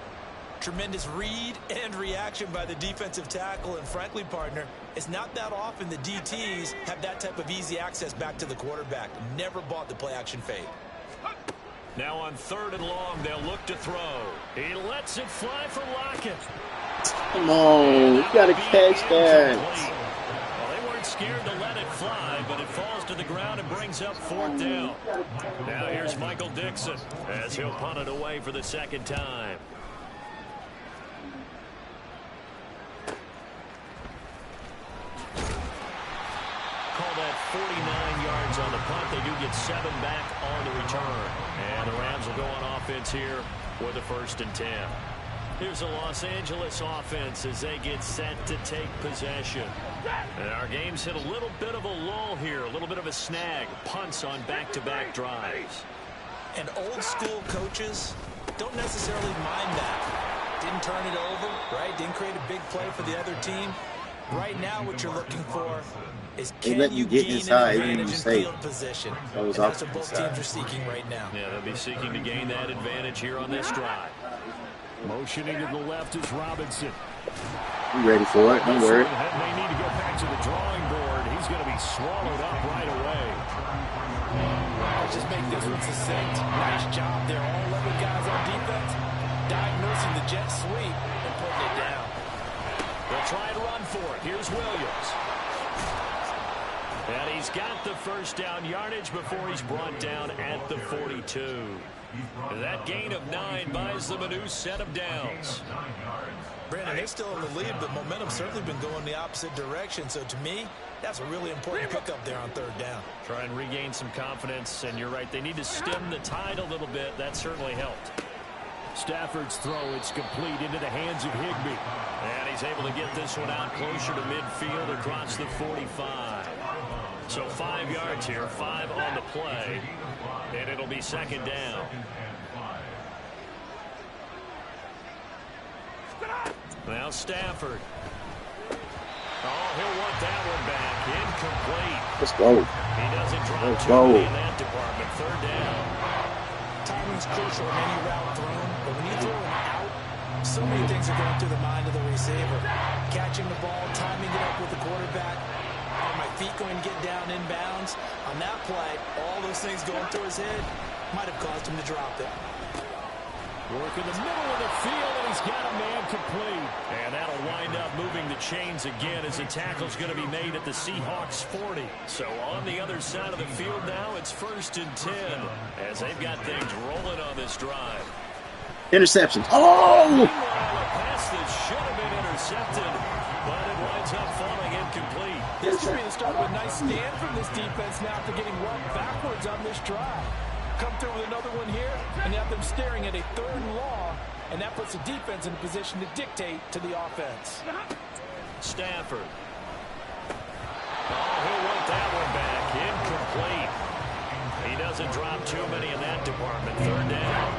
Tremendous read and reaction by the defensive tackle, and frankly, partner, it's not that often the DTs have that type of easy access back to the quarterback. Never bought the play-action fade. Now on 3rd and long, they'll look to throw. He lets it fly for Lockett. Come on. You got to catch that. Well, they weren't scared to let it fly, but it falls to the ground and brings up 4th down. Now here's Michael Dixon as he'll punt it away for the 2nd time. Call that 49 yards on the punt. They do get 7 back on the return. And the Rams will go on offense here with a 1st and 10. Here's a Los Angeles offense as they get set to take possession. And our game's hit a little bit of a lull here, a little bit of a snag. Punts on back-to-back drives. And old school coaches don't necessarily mind that. Didn't turn it over, right? Didn't create a big play for the other team. Right now what you're looking for is can you gain an advantage in field position. And that's what both teams are seeking right now. Yeah, they'll be seeking to gain that advantage here on this drive. Motioning to the left is Robinson. You ready for it? Don't worry. May need to go back to the drawing board. He's going to be swallowed up right away. Let's just make this one succinct. Nice job there. All 11 guys on defense diagnosing the jet sweep and putting it down. They'll try and run for it. Here's Williams. And he's got the 1st down yardage before he's brought down at the 42. That gain of 9 buys them a new set of downs. Brandon, they're still in the lead, but momentum's certainly been going the opposite direction. So to me, that's a really important pickup there on 3rd down. Try and regain some confidence, and you're right, they need to stem the tide a little bit. That certainly helped. Stafford's throw, it's complete into the hands of Higbee. And he's able to get this one out closer to midfield across the 45. So 5 yards here, 5 on the play, and it'll be 2nd down. Now Stafford. Oh, he'll want that one back. Incomplete. Let's go. He doesn't drop Let's too go. many in that department. 3rd down. Timing's crucial in any route thrown, but when you throw an out, so many things are going through the mind of the receiver. Catching the ball, timing it up with the quarterback. Are my feet going to get down inbounds? On that play, all those things going through his head might have caused him to drop it. Work in the middle of the field, and he's got a man complete. And that'll wind up moving the chains again as the tackle's going to be made at the Seahawks 40. So on the other side of the field now, it's 1st and 10 as they've got things rolling on this drive. Interception. Oh! Meanwhile, a pass that should have been intercepted, but it winds up falling incomplete. This could be the start of a nice stand from this defense now after getting worked backwards on this drive. Come through with another one here, and you have them staring at a 3rd and long, and that puts the defense in a position to dictate to the offense. Stafford. Oh, he'll want that one back. Incomplete. He doesn't drop too many in that department. 3rd down.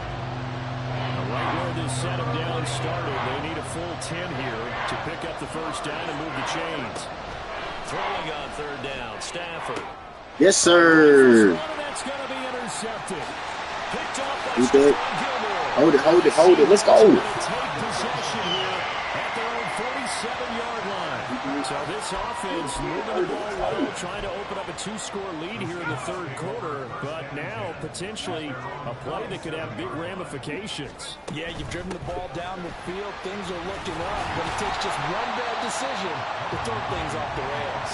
Right where this set him down started, they need a full 10 here to pick up the 1st down and move the chains. Throwing on 3rd down, Stafford. Yes, sir. That's going to be intercepted. Picked off by Good. Hold it, hold it, hold it. Let's go. Take possession here at their own 47-yard line. So this offense moving the ball well, trying to open up a 2-score lead here in the 3rd quarter, but now potentially a play that could have big ramifications. Yeah, you've driven the ball down the field. Things are looking up, but it takes just one bad decision to throw things off the rails.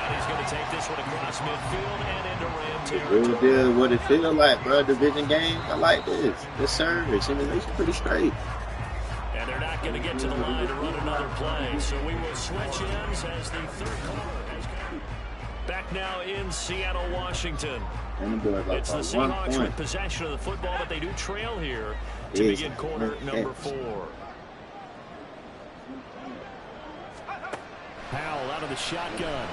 And he's going to take this one across midfield and into Ram Real territory. deal. What it feel like, bro? Division game. I like this. Yes, sir. Simulation pretty straight. And they're not going to get to the line to run another play. So we will switch ends as the 3rd quarter has come. Back now in Seattle, Washington. And the boy like It's the 1 Seahawks point. with possession of the football, but they do trail here to Yes. begin quarter number 4. Powell out of the shotgun.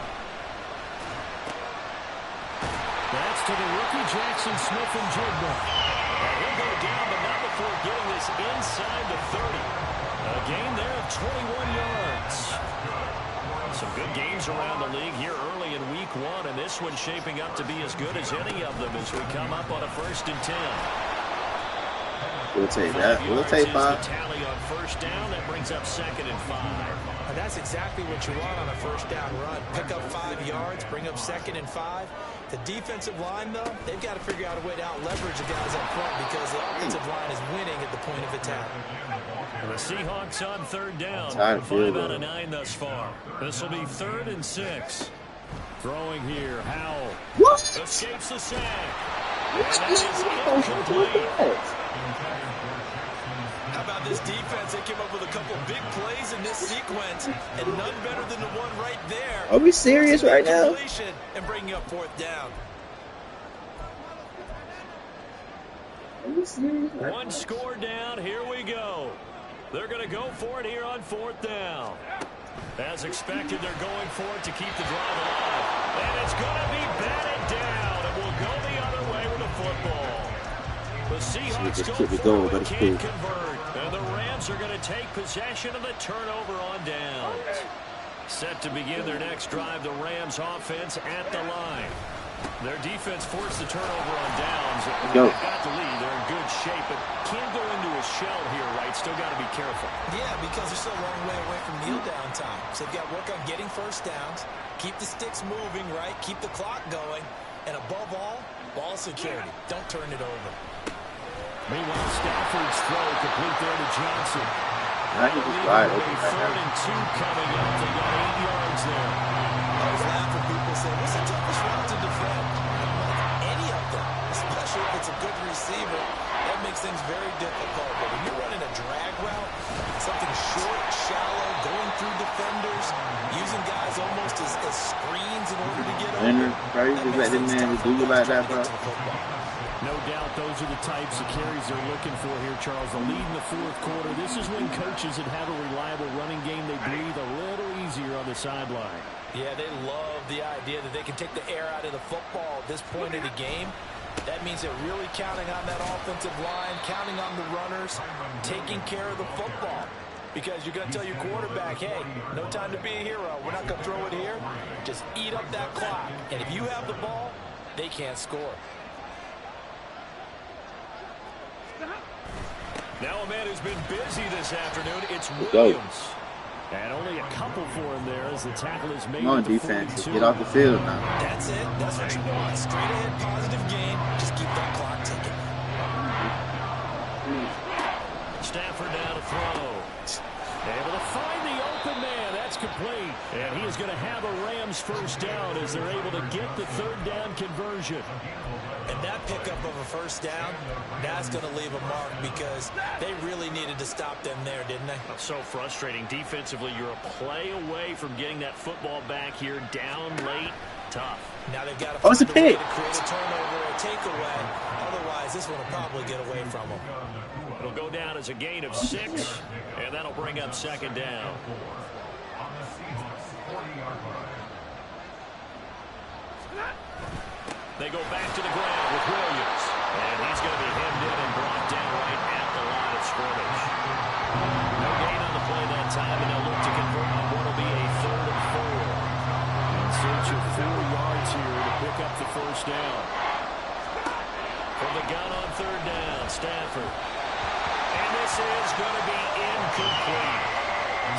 That's to the rookie Jackson Smith and Jigba. And he'll go down, but not before getting this inside the 30. A gain there of 21 yards. Some good games around the league here early in week 1, and this one's shaping up to be as good as any of them as we come up on a 1st and 10. We'll take that. We'll yards take is 5. the tally on 1st down. That brings up 2nd and 5. And that's exactly what you want on a 1st down run. Pick up 5 yards, bring up 2nd and 5. The defensive line, though, they've got to figure out a way to out-leverage the guys up front because the offensive line is winning at the point of attack. And the Seahawks on 3rd down. Tight 5 field out goal. of 9 thus far. This will be 3rd and 6. Throwing here, Howell. What? Escapes the sack. What? And that is incomplete. How about this defense? They came up with a couple big plays in this sequence, and none better than the one right there. Are we serious right now? Completion and bringing up 4th down. Are we serious? One score down. Here we go. They're going to go for it here on 4th down. As expected, they're going for it to keep the drive alive. And it's going to be batted down. And we'll go the other way with the football. The Seahawks go for it, but can't convert. And the Rams are going to take possession of the turnover on downs. Set to begin their next drive, the Rams offense at the line. Their defense forced the turnover on downs. Go. They've got the lead. They're in good shape, but can't go into a shell here, right? Still got to be careful. Yeah, because they're still a long way away from kneel down time. So they've got to work on getting 1st downs, keep the sticks moving, right? Keep the clock going, and above all, ball security. Don't turn it over. Meanwhile, Stafford's throw complete there to Johnson. I think he's wide open right 3rd now. and 2 coming up. They got 8 yards there. I was laughing when people say, what's the toughest route to defend? Any of them, especially if it's a good receiver. That makes things very difficult. But when you're running a drag route, something short, shallow, going through defenders, using guys almost as screens in order to get Leonard, over. bro, you just let this man do you like that, bro? No doubt those are the types of carries they're looking for here, Charles. The lead in the 4th quarter. This is when coaches that have a reliable running game, they breathe a little easier on the sideline. Yeah, they love the idea that they can take the air out of the football at this point of the game. That means they're really counting on that offensive line, counting on the runners, taking care of the football. Because you're going to tell your quarterback, hey, no time to be a hero. We're not going to throw it here. Just eat up that clock. And if you have the ball, they can't score. Now a man who's been busy this afternoon, it's Williams. And only a couple for him there as the tackle is made. Come on, at the defense. 42. Get off the field now. That's it. That's what you want. Straight ahead, positive game. Just keep that clock ticking. throw. Able to find the open man. That's complete. And he is going to have a Rams first down as they're able to get the third down conversion. And that pickup of a first down, that's going to leave a mark because they really needed to stop them there, didn't they? That's so frustrating. Defensively, you're a play away from getting that football back here down late. Tough. Now they've got to it's a find a way pick. to create a turnover or a takeaway. Otherwise, this one will probably get away from them. It'll go down as a gain of 6, and that'll bring up second down. They go back to the ground with Williams. And he's going to be hemmed in and brought down right at the line of scrimmage. No gain on the play that time, and they'll look to convert on what will be a 3rd and 4. In search of 4 yards here to pick up the first down. From the gun on 3rd down, Stafford. And this is going to be incomplete.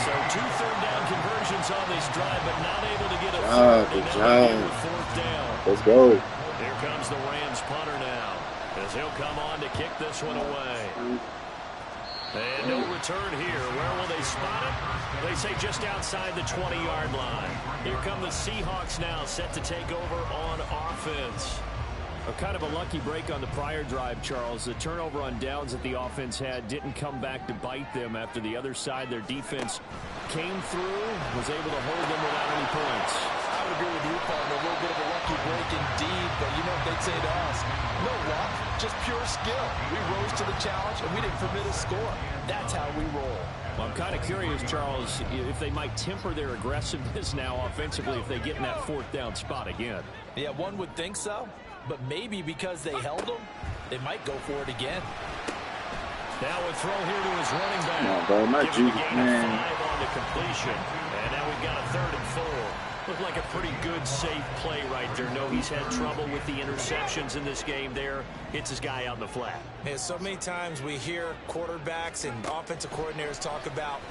So 2 third down conversions on this drive, but not able to get a third. Good job. 4th down. Let's go. Here comes the Rams punter now, as he'll come on to kick this one away. And no return here. Where will they spot it? They say just outside the 20-yard line. Here come the Seahawks now, set to take over on offense. A kind of a lucky break on the prior drive, Charles. The turnover on downs that the offense had didn't come back to bite them after the other side. Their defense came through, was able to hold them without any points. I would agree with you, partner. A little bit of a lucky break indeed, but you know what they'd say to us? No luck, just pure skill. We rose to the challenge, and we didn't permit a score. That's how we roll. Well, I'm kind of curious, Charles, if they might temper their aggressiveness now offensively if they get in that 4th down spot again. Yeah, one would think so, but maybe because they held them, they might go for it again. Now a throw here to his running back. Come on, bro. Not you, man. 5 on the completion. And now we've got a 3rd and 4. Looked like a pretty good, safe play right there. No, he's had trouble with the interceptions in this game there. Hits his guy out in the flat. Yeah, so many times we hear quarterbacks and offensive coordinators talk about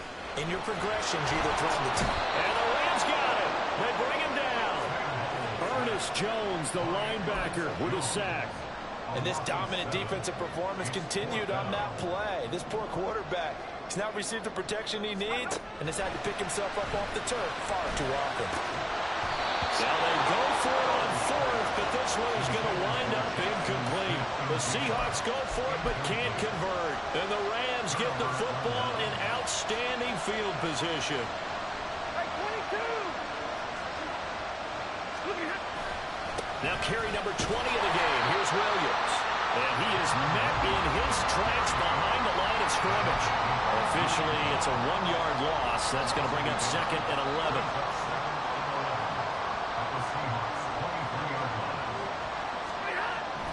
in your progressions, you're either throwing the top. And the Rams got it. They bring him down. Ernest Jones, the linebacker, with a sack. And this dominant defensive performance continued on that play. This poor quarterback has not received the protection he needs and has had to pick himself up off the turf far too often. Now they go for it on 4th, but this one is going to wind up incomplete. The Seahawks go for it but can't convert. And the Rams get the football in outstanding field position. Now carry number 20 of the game. Here's Williams. And he is met in his tracks behind the line of scrimmage. Officially, it's a 1-yard loss. That's going to bring up 2nd and 11.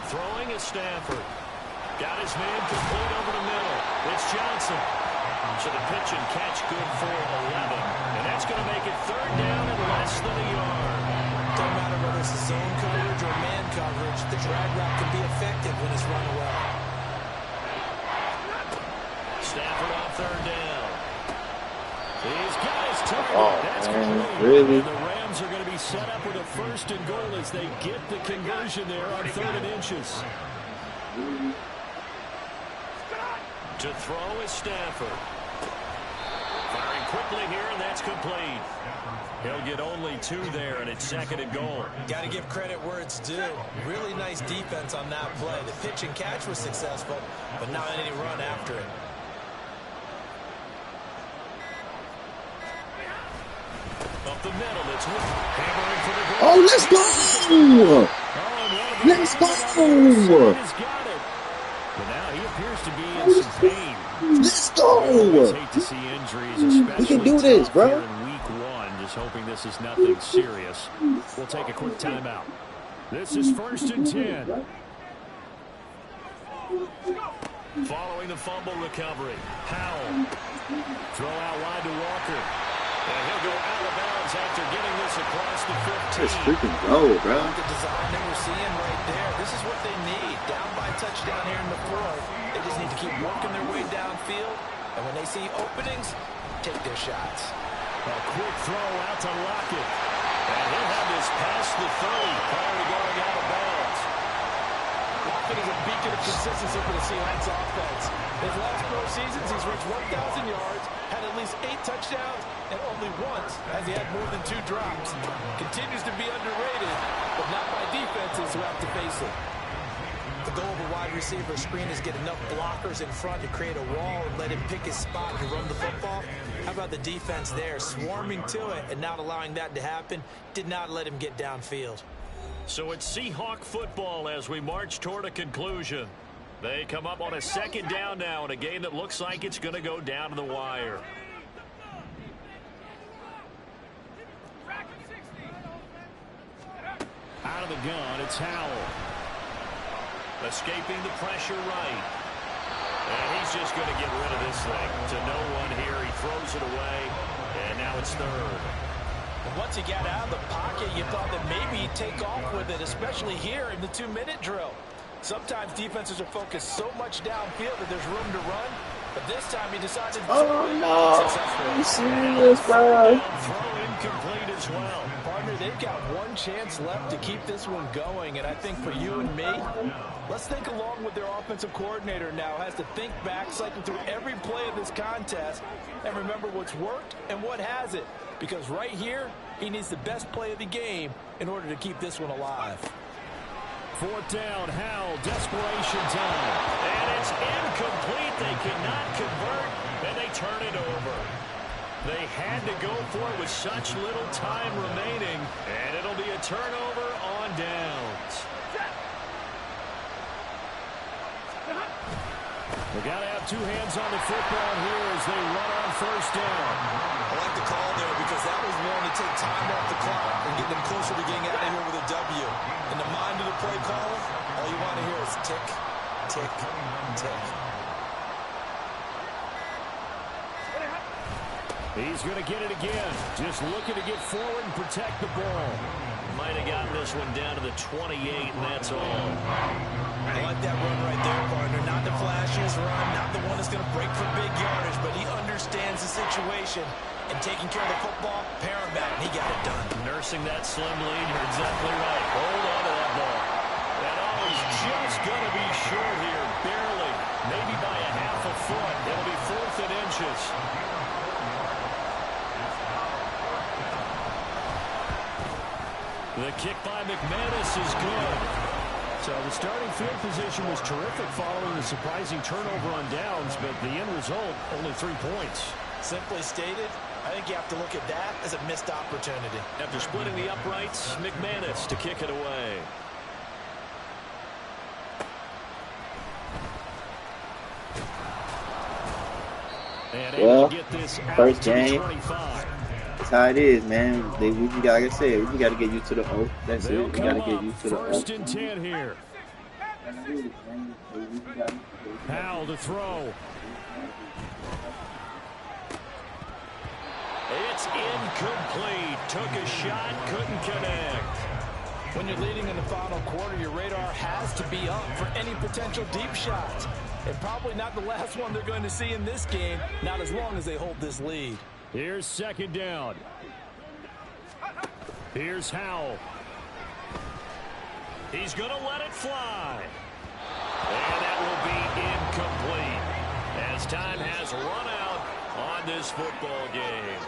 Throwing is Stafford. Got his man complete over the middle. It's Johnson. So the pitch and catch good for 11. And that's going to make it 3rd down and less than a yard. Don't matter whether it's zone coverage or man coverage, the drag route can be effective when it's run well. Stafford on 3rd down. He's got his target. Oh, That's man, complete. really? And the Rams are going to be set up with a 1st and goal as they get the conversion there on 3rd and inches. To throw is Stafford. Firing quickly here, and that's complete. He'll get only 2 there, and it's 2nd and goal. Got to give credit where it's due. Really nice defense on that play. The pitch and catch was successful, but not any run after it. Up the middle, it's hammering for the goal. Oh, let's go! Let's go! He's got it. But now he appears to be in some pain. Let's I go! hate to see injuries, especially We can do this, tough bro. here in week 1. Just hoping this is nothing serious. We'll take a quick timeout. This is 1st and 10. Following the fumble recovery, Howell. Throw out wide to Walker. And he'll go out of bounds after getting this across the 15. Let's freaking go, bro. The design that we're seeing right there, this is what they need. Down by touchdown here in the 4th. They just need to keep working their way downfield. And when they see openings, take their shots. A quick throw out to Lockett. And he'll have this past the 30 prior to going out of bounds. often is a beacon of consistency for the Seahawks offense. His last 4 seasons, he's reached 1,000 yards, had at least 8 touchdowns, and only once has he had more than 2 drops. Continues to be underrated, but not by defenses who have to face him. The goal of a wide receiver screen is get enough blockers in front to create a wall and let him pick his spot to run the football. How about the defense there, swarming to it and not allowing that to happen? Did not let him get downfield. So it's Seahawk football as we march toward a conclusion. They come up on a second down now in a game that looks like it's going to go down to the wire. Out of the gun, it's Howell. Escaping the pressure right. And he's just going to get rid of this thing. To no one here. He throws it away. And now it's third. And once he got out of the pocket, you thought that maybe he'd take off with it, especially here in the 2-minute drill. Sometimes defenses are focused so much downfield that there's room to run. But this time he decided to Oh, no. Are you serious, bro? Throw incomplete as well. Partner, they've got one chance left to keep this one going. And I think for you and me, let's think along with their offensive coordinator now. Has to think back, cycle through every play of this contest, and remember what's worked and what hasn't. Because right here, he needs the best play of the game in order to keep this one alive. 4th down, Howell, desperation time. And it's incomplete. They cannot convert, and they turn it over. They had to go for it with such little time remaining, and it'll be a turnover on downs. They got to have 2 hands on the football here as they run on 1st down. I like the call there because that was one to take time off the clock and get them closer to getting out of here with a W. In the mind of the play caller, all you want to hear is tick, tick, tick. He's going to get it again. Just looking to get forward and protect the ball. Might have gotten this one down to the 28, and that's all. I like that run right there, partner. Not the flashiest run, not the one that's going to break for big yardage, but he understands the situation, and taking care of the football, paramount, and he got it done. Nursing that slim lead, you're exactly right. Hold on to that ball. And he's just going to be short here, barely, maybe by a half a foot. It'll be 4th and inches. The kick by McManus is good. So the starting field position was terrific following the surprising turnover on downs, but the end result, only 3 points. Simply stated, I think you have to look at that as a missed opportunity. After splitting the uprights, McManus to kick it away. And Well, get this first game. 25. That's how it is, man. We got, like I said, we got to get used to the O. That's it. We got to get used to the O. 1st and 10 here. Howell to throw. It's incomplete. Took a shot, couldn't connect. When you're leading in the final quarter, your radar has to be up for any potential deep shots. And probably not the last one they're going to see in this game, not as long as they hold this lead. Here's 2nd down. Here's Howell. He's going to let it fly. And that will be incomplete as time has run out on this football game.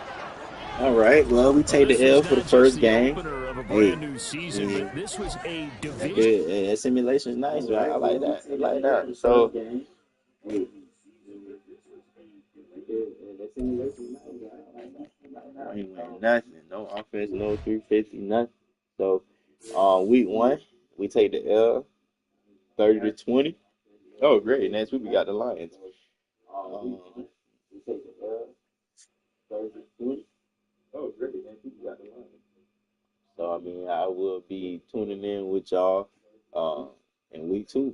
All right, well, we take the L for the first game. Hey, this was a division. That simulation is nice, right? I like that. I like that. So, I ain't winning nothing. No offense, no 350, nothing. So, week 1, we take the L 30-20. Oh, great. Next week, we got the Lions. We take the L 30-20. Oh, great. Next week, we got the Lions. So, I mean, I will be tuning in with y'all in week 2.